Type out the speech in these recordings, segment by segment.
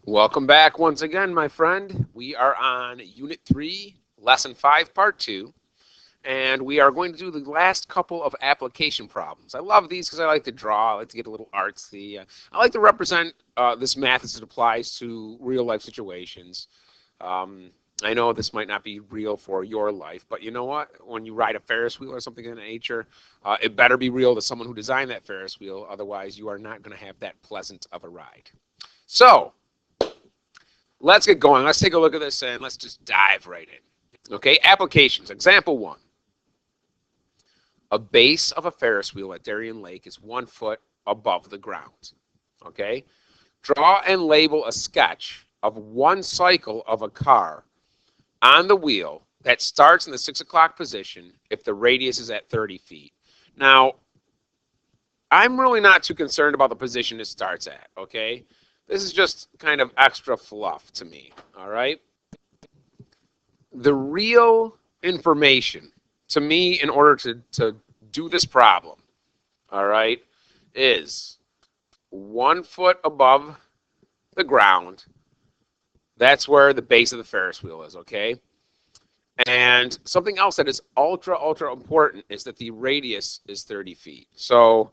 Welcome back once again, my friend. We are on Unit 3, Lesson 5, Part 2, and we are going to do the last couple of application problems. I love these because I like to draw. I like to get a little artsy. I like to represent this math as it applies to real-life situations. I know this might not be real for your life, but you know what? When you ride a Ferris wheel or something in nature, it better be real to someone who designed that Ferris wheel. Otherwise, you are not going to have that pleasant of a ride. So, let's get going. Let's take a look at this and let's just dive right in. Okay, applications. Example 1. A base of a Ferris wheel at Darien Lake is 1 foot above the ground. Okay, draw and label a sketch of one cycle of a car on the wheel that starts in the 6 o'clock position if the radius is at 30 feet. Now, I'm really not too concerned about the position it starts at, okay? This is just kind of extra fluff to me, all right? The real information to me in order to do this problem, all right, is 1 foot above the ground. That's where the base of the Ferris wheel is, okay? And something else that is ultra important is that the radius is 30 feet. So,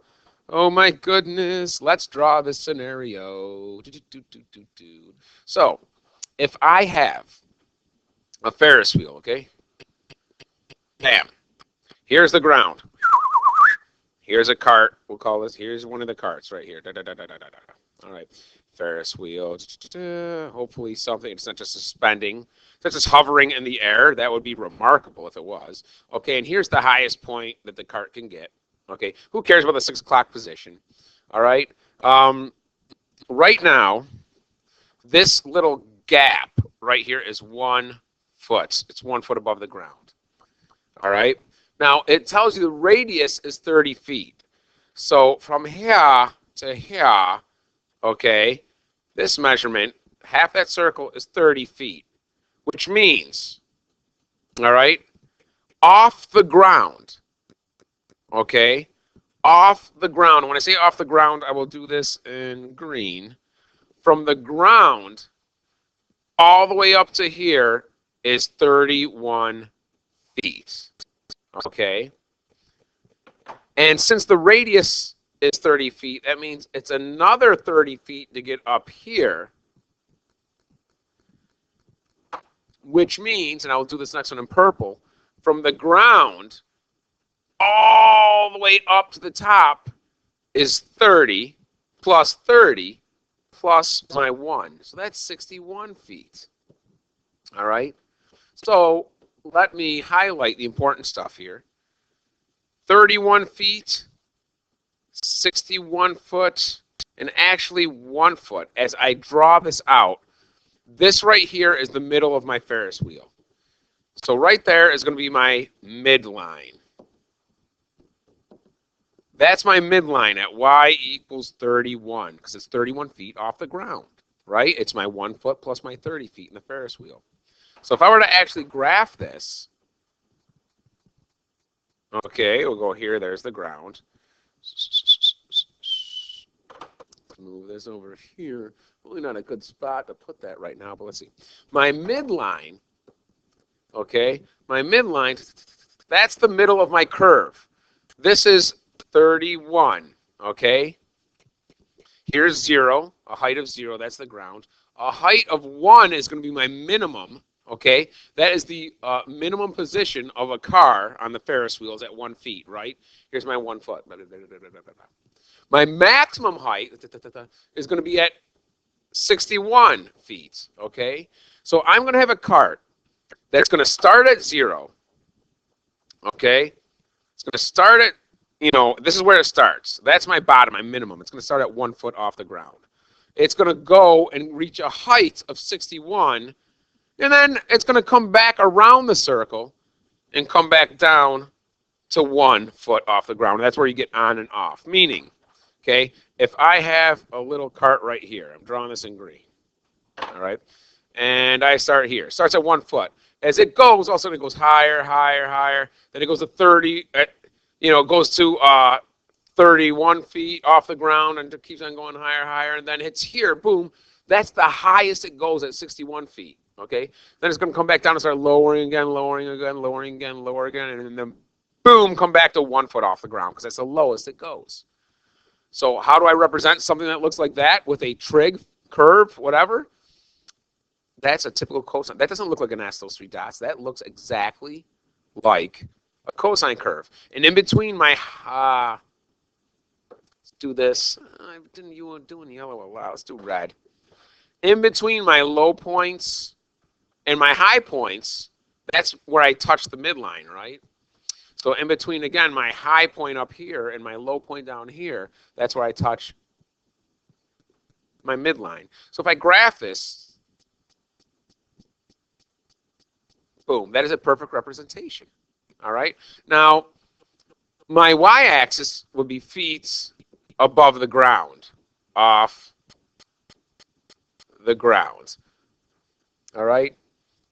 oh my goodness, let's draw this scenario. So, if I have a Ferris wheel, okay? Bam. Here's the ground. Here's a cart. We'll call this, here's one of the carts right here. All right. Ferris wheel. Hopefully something, it's not just suspending. It's just hovering in the air. That would be remarkable if it was. Okay, and here's the highest point that the cart can get. Okay, who cares about the 6 o'clock position? All right. Right now, this little gap right here is 1 foot. It's 1 foot above the ground. All right. Now, it tells you the radius is 30 feet. So from here to here, okay, this measurement, half that circle is 30 feet, which means, all right, off the ground, okay, off the ground. When I say off the ground, I will do this in green. From the ground all the way up to here is 31 feet, okay? And since the radius is 30 feet, that means it's another 30 feet to get up here, which means, and I'll do this next one in purple, from the ground all the way up to the top is 30 plus 30 plus my 1. So that's 61 feet. All right? So let me highlight the important stuff here. 31 feet, 61 foot, and actually 1 foot. As I draw this out, this right here is the middle of my Ferris wheel. So right there is going to be my midline. That's my midline at y equals 31, because it's 31 feet off the ground, right? It's my 1 foot plus my 30 feet in the Ferris wheel. So if I were to actually graph this, okay, we'll go here, there's the ground. Move this over here. Really not a good spot to put that right now, but let's see. My midline, okay, my midline, that's the middle of my curve. This is 31, okay? Here's 0, a height of 0, that's the ground. A height of 1 is going to be my minimum, okay? That is the minimum position of a car on the Ferris wheels at 1 feet, right? Here's my 1 foot. My maximum height is going to be at 61 feet, okay? So I'm going to have a cart that's going to start at 0, okay? It's going to start at, you know, this is where it starts. That's my bottom, my minimum. It's going to start at 1 foot off the ground. It's going to go and reach a height of 61, and then it's going to come back around the circle and come back down to 1 foot off the ground. That's where you get on and off. Meaning, okay, if I have a little cart right here, I'm drawing this in green, all right, and I start here. It starts at 1 foot. As it goes, all of a sudden it goes higher, higher, higher. Then it goes to 30, you know, it goes to 31 feet off the ground and it keeps on going higher, higher, and then hits here, boom, That's the highest it goes at 61 feet. Okay, then it's going to come back down and start lowering again, lowering again, lowering again, lower again, and then boom, come back to 1 foot off the ground because that's the lowest it goes. So how do I represent something that looks like that with a trig, curve, whatever? That's a typical cosine. That doesn't look like an S, those three dots. That looks exactly like a cosine curve. And in between my, let's do this. I didn't you doing yellow a lot. Let's do red. In between my low points and my high points, that's where I touch the midline, right? So in between, again, my high point up here and my low point down here, that's where I touch my midline. So if I graph this, boom, that is a perfect representation. All right. Now, my y-axis would be feet above the ground, off the ground. All right.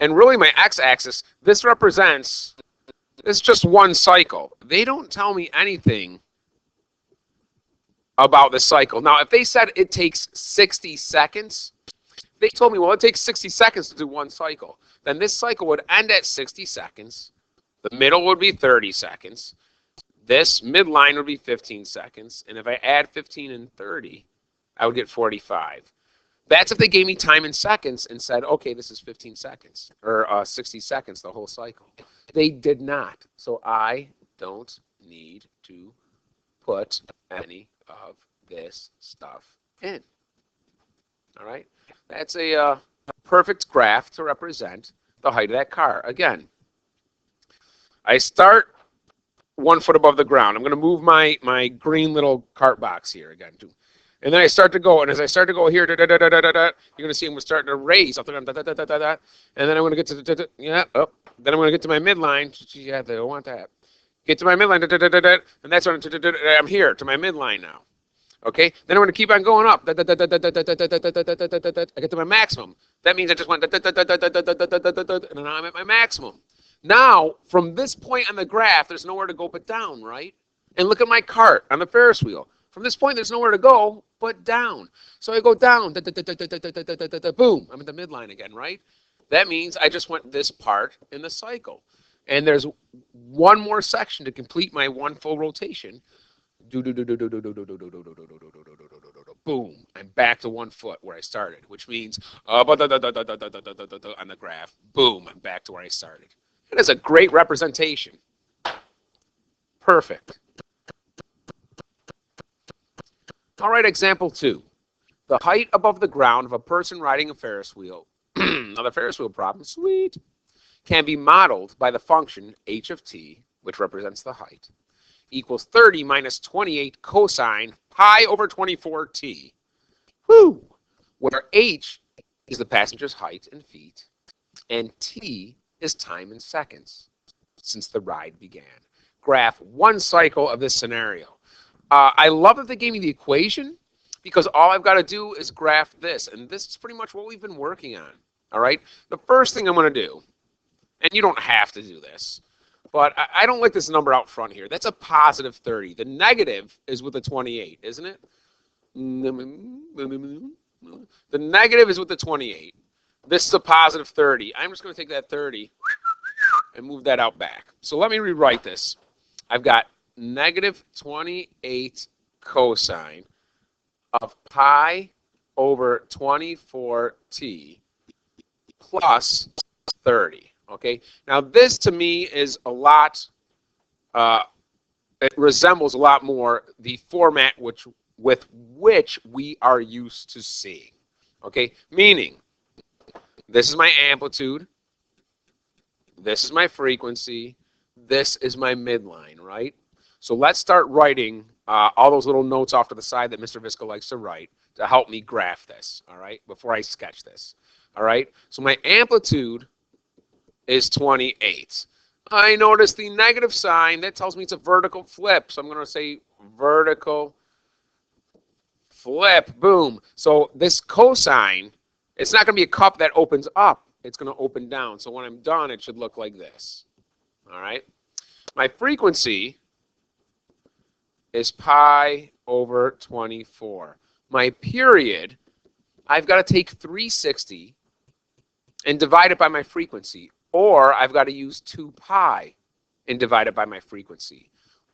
And really, my x-axis, this represents, it's just one cycle. They don't tell me anything about the cycle. Now, if they said it takes 60 seconds, they told me, well, it takes 60 seconds to do one cycle. Then this cycle would end at 60 seconds. The middle would be 30 seconds. This midline would be 15 seconds. And if I add 15 and 30, I would get 45. That's if they gave me time in seconds and said, okay, this is 15 seconds or 60 seconds, the whole cycle. They did not. So I don't need to put any of this stuff in. All right. That's a perfect graph to represent the height of that car. Again, I start 1 foot above the ground. I'm going to move my green little cart box here again. And then I start to go, and as I start to go here, you're going to see I'm starting to raise up, and then I'm going to get to then I'm going to get to my midline. Yeah, they don't want that. Get to my midline, and that's when I'm here to my midline now. Okay, then I'm going to keep on going up. I get to my maximum. That means I just went, and now I'm at my maximum. Now, from this point on the graph, there's nowhere to go but down, right? And look at my cart on the Ferris wheel. From this point, there's nowhere to go but down. So I go down, boom, I'm at the midline again, right? That means I just went this part in the cycle. And there's one more section to complete my one full rotation. Boom, I'm back to 1 foot where I started, which means on the graph, boom, I'm back to where I started. It is a great representation. Perfect. All right, example 2. The height above the ground of a person riding a Ferris wheel, another Ferris wheel problem, sweet, can be modeled by the function h of t, which represents the height, equals 30 minus 28 cosine pi over 24t, where h is the passenger's height in feet, and t is time in seconds since the ride began. Graph one cycle of this scenario. I love that they gave me the equation because all I've got to do is graph this, and this is pretty much what we've been working on. All right. The first thing I'm going to do, and you don't have to do this, but I don't like this number out front here. That's a positive 30. The negative is with the 28, isn't it? The negative is with the 28. This is a positive 30. I'm just going to take that 30 and move that out back. So let me rewrite this. I've got negative 28 cosine of pi over 24t plus 30. Okay, now this to me is a lot, it resembles a lot more the format with which we are used to seeing. Okay, meaning this is my amplitude, this is my frequency, this is my midline, right? So let's start writing all those little notes off to the side that Mr. Visca likes to write to help me graph this, all right, before I sketch this, all right? So my amplitude is 28. I notice the negative sign. That tells me it's a vertical flip. So I'm going to say vertical flip. Boom. So this cosine, it's not going to be a cup that opens up. It's going to open down. So when I'm done, it should look like this. All right. My frequency is pi over 24. My period I've got to take 360 and divide it by my frequency, or I've got to use 2 pi and divide it by my frequency.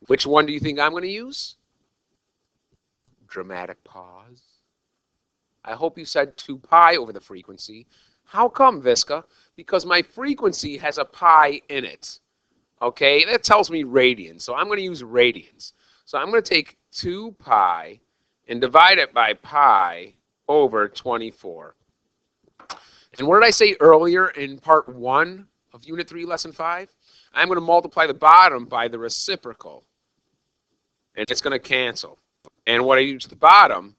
Which one do you think I'm going to use? Dramatic pause. I hope you said 2 pi over the frequency. How come, Visca? Because my frequency has a pi in it. Okay, that tells me radians, so I'm going to use radians. So I'm going to take 2 pi and divide it by pi over 24. And what did I say earlier in part 1 of Unit 3, Lesson 5? I'm going to multiply the bottom by the reciprocal, and it's going to cancel. And what I do to the bottom,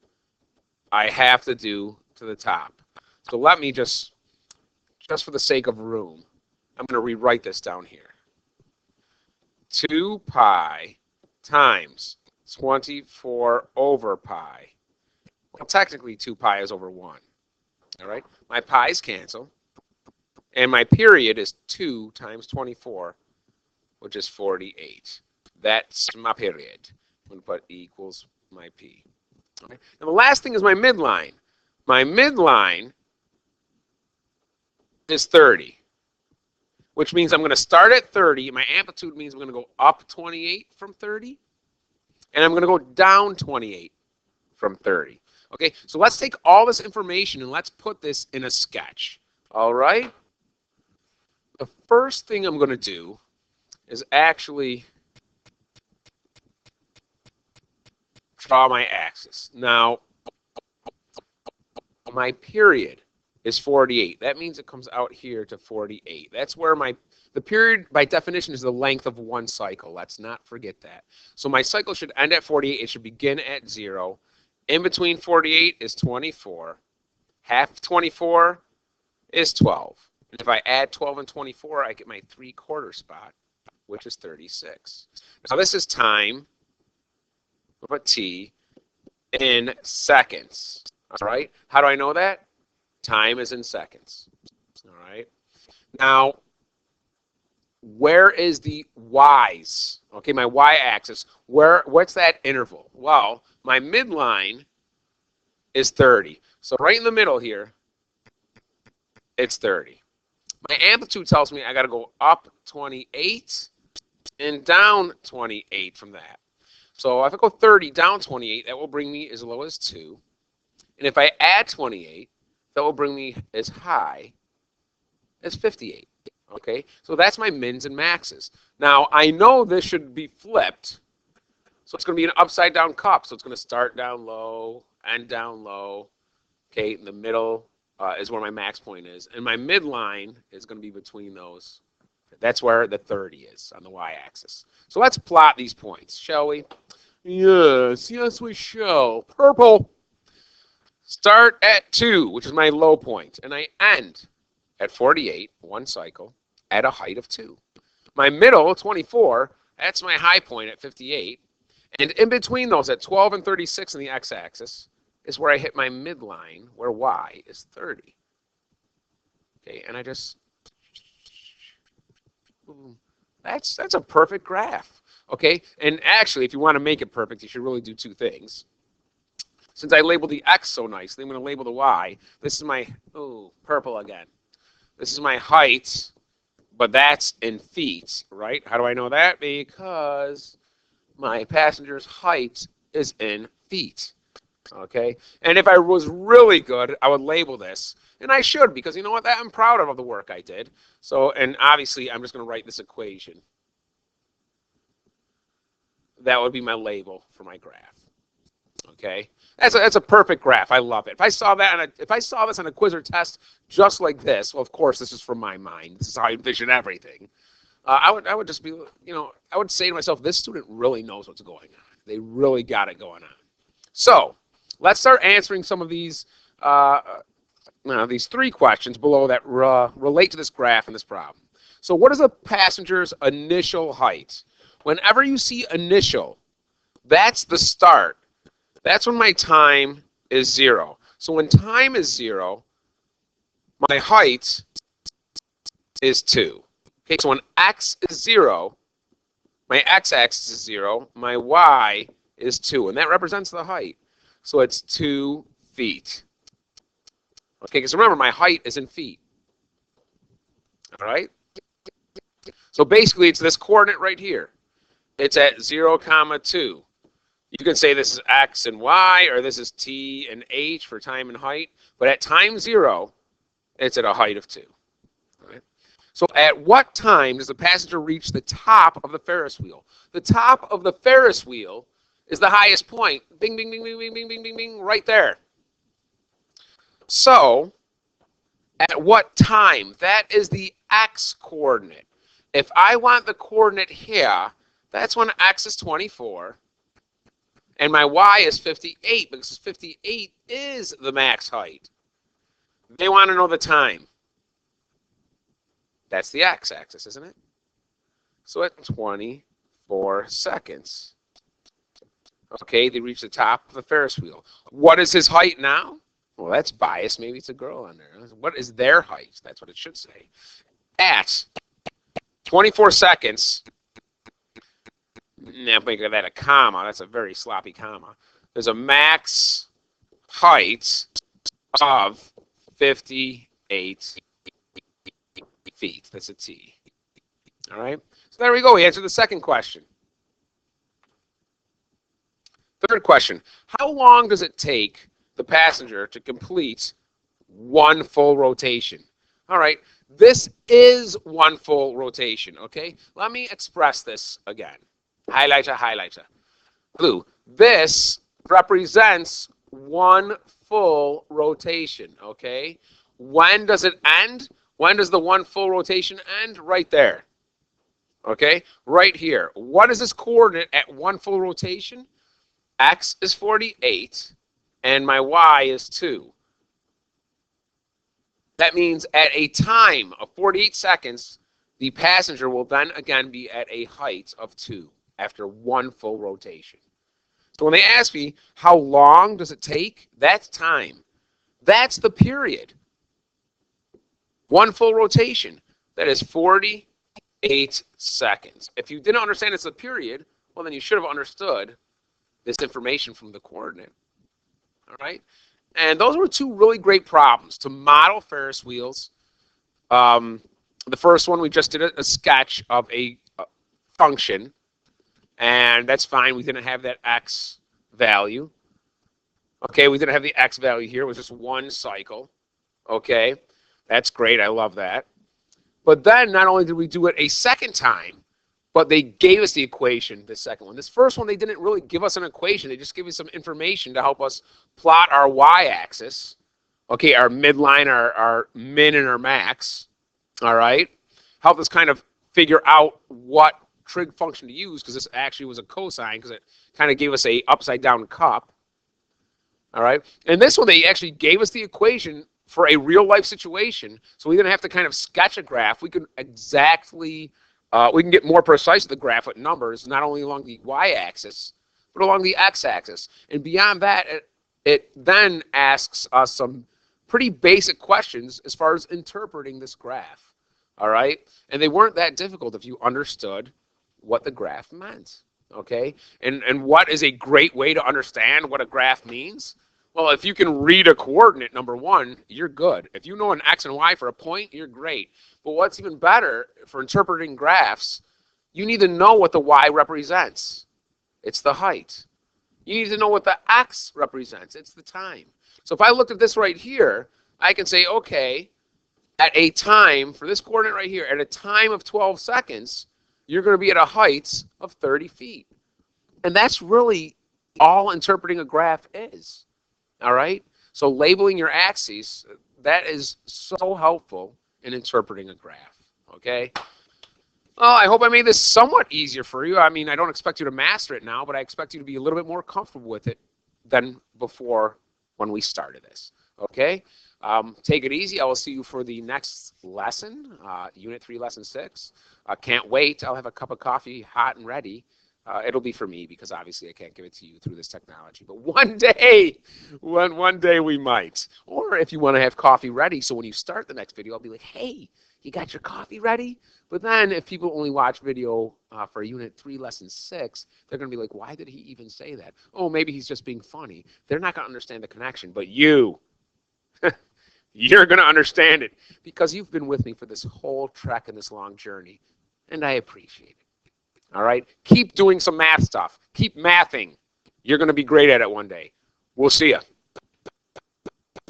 I have to do to the top. So let me just for the sake of room, I'm going to rewrite this down here. 2 pi times 24 over pi. Well, technically 2 pi is over 1. All right? My pi's cancel. And my period is 2 times 24, which is 48. That's my period. I'm going to put equals my p. Okay? Now the last thing is my midline. My midline is 30, which means I'm going to start at 30. My amplitude means I'm going to go up 28 from 30, and I'm going to go down 28 from 30. Okay, so let's take all this information and let's put this in a sketch. All right? The first thing I'm going to do is actually draw my axis. Now, my period is 48. That means it comes out here to 48. That's where the period, by definition, is the length of one cycle. Let's not forget that. So my cycle should end at 48. It should begin at 0. In between 48 is 24. Half 24 is 12. And if I add 12 and 24, I get my 3/4 spot, which is 36. Now this is time, we'll put t, in seconds. All right? How do I know that? Time is in seconds. All right? Now, where is the y's? Okay, my y-axis. What's that interval? Well, my midline is 30. So right in the middle here, it's 30. My amplitude tells me I got to go up 28 and down 28 from that. So if I go 30 down 28, that will bring me as low as 2. And if I add 28, that will bring me as high as 58. Okay, so that's my mins and maxes. Now, I know this should be flipped, so it's going to be an upside down cup. So it's going to start down low, end down low. Okay, in the middle is where my max point is. And my midline is going to be between those. That's where the 30 is on the y-axis. So let's plot these points, shall we? Yes, we shall. Purple. Start at 2, which is my low point, and I end at 48, one cycle, at a height of 2. My middle, 24, that's my high point at 58, and in between those, at 12 and 36 on the x-axis, is where I hit my midline, where y is 30. Okay, and I just, that's a perfect graph. Okay, and actually, if you want to make it perfect, you should really do 2 things. Since I labeled the x so nicely, I'm going to label the y. This is my, purple again. This is my height, but that's in feet, right? How do I know that? Because my passenger's height is in feet, okay? And if I was really good, I would label this, and I should, because you know what? I'm proud of the work I did. So, and obviously, I'm just going to write this equation. That would be my label for my graph, okay? That's a perfect graph. I love it. If I saw this on a quiz or test just like this, well, of course, this is from my mind. This is how I envision everything. I would just be, I would say to myself, this student really knows what's going on. They really got it going on. So let's start answering some of these 3 questions below that relate to this graph and this problem. So what is a passenger's initial height? Whenever you see initial, that's the start. That's when my time is 0. So when time is 0, my height is 2. Okay, so when x is 0, my x-axis is 0, my y is 2, and that represents the height. So it's 2 feet. Okay, because remember, my height is in feet. All right? So basically, it's this coordinate right here. It's at 0, 2. You can say this is x and y, or this is t and h for time and height. But at time 0, it's at a height of 2. All right? So at what time does the passenger reach the top of the Ferris wheel? The top of the Ferris wheel is the highest point. Bing, bing, bing, bing, bing, bing, bing, bing, bing, right there. So at what time? That is the x coordinate. If I want the coordinate here, that's when x is 24. And my y is 58, because 58 is the max height. They want to know the time. That's the x-axis, isn't it? So at 24 seconds. Okay, they reach the top of the Ferris wheel. What is his height now? Well, that's biased. Maybe it's a girl on there. What is their height? That's what it should say. At 24 seconds, now make that a comma. That's a very sloppy comma. There's a max height of 58 feet. That's a T. All right? So there we go. We answered the second question. Third question. How long does it take the passenger to complete one full rotation? All right. This is one full rotation, okay? Let me express this again. Highlighter, highlighter. Blue. This represents one full rotation, okay? When does it end? When does the one full rotation end? Right there, okay? Right here. What is this coordinate at one full rotation? X is 48, and my y is 2. That means at a time of 48 seconds, the passenger will then again be at a height of 2 after one full rotation. So when they ask me, how long does it take? That's time. That's the period. One full rotation. That is 48 seconds. If you didn't understand it's a period, well, then you should have understood this information from the coordinate. All right? And those were two really great problems to model Ferris wheels. The first one, we just did a sketch of a function, and that's fine. We didn't have that x value. Okay, we didn't have the x value here. It was just one cycle. Okay, that's great. I love that. But then not only did we do it a second time, but they gave us the equation, the second one. This first one, they didn't really give us an equation. They just gave us some information to help us plot our y-axis. Okay, our midline, our min, and our max. All right? Help us kind of figure out what trig function to use, because this actually was a cosine, because it kind of gave us a upside-down cup. All right? And this one, they actually gave us the equation for a real-life situation, so we didn't have to kind of sketch a graph. We could exactly... we can get more precise with the graph with numbers, not only along the y-axis, but along the x-axis. And beyond that, it then asks us some pretty basic questions as far as interpreting this graph. All right? And they weren't that difficult if you understood what the graph meant. Okay? And what is a great way to understand what a graph means? Well, if you can read a coordinate, number one, you're good. If you know an x and y for a point, you're great. But what's even better for interpreting graphs, you need to know what the y represents. It's the height. You need to know what the x represents. It's the time. So if I look at this right here, I can say, okay, at a time, for this coordinate right here, at a time of 12 seconds, you're going to be at a height of 30 feet. And that's really all interpreting a graph is. All right? So labeling your axes, that is so helpful in interpreting a graph. Okay? Well, I hope I made this somewhat easier for you. I mean, I don't expect you to master it now, but I expect you to be a little bit more comfortable with it than before when we started this. Okay? Take it easy. I will see you for the next lesson, Unit 3, Lesson 6. Can't wait. I'll have a cup of coffee hot and ready. It'll be for me because obviously I can't give it to you through this technology. But one day we might. Or if you want to have coffee ready, so when you start the next video, I'll be like, hey, you got your coffee ready? But then if people only watch video for Unit 3, Lesson 6, they're going to be like, why did he even say that? Oh, maybe he's just being funny. They're not going to understand the connection. But you, You're going to understand it because you've been with me for this whole trek and this long journey, and I appreciate it. All right? Keep doing some math stuff. Keep mathing. You're going to be great at it one day. We'll see you.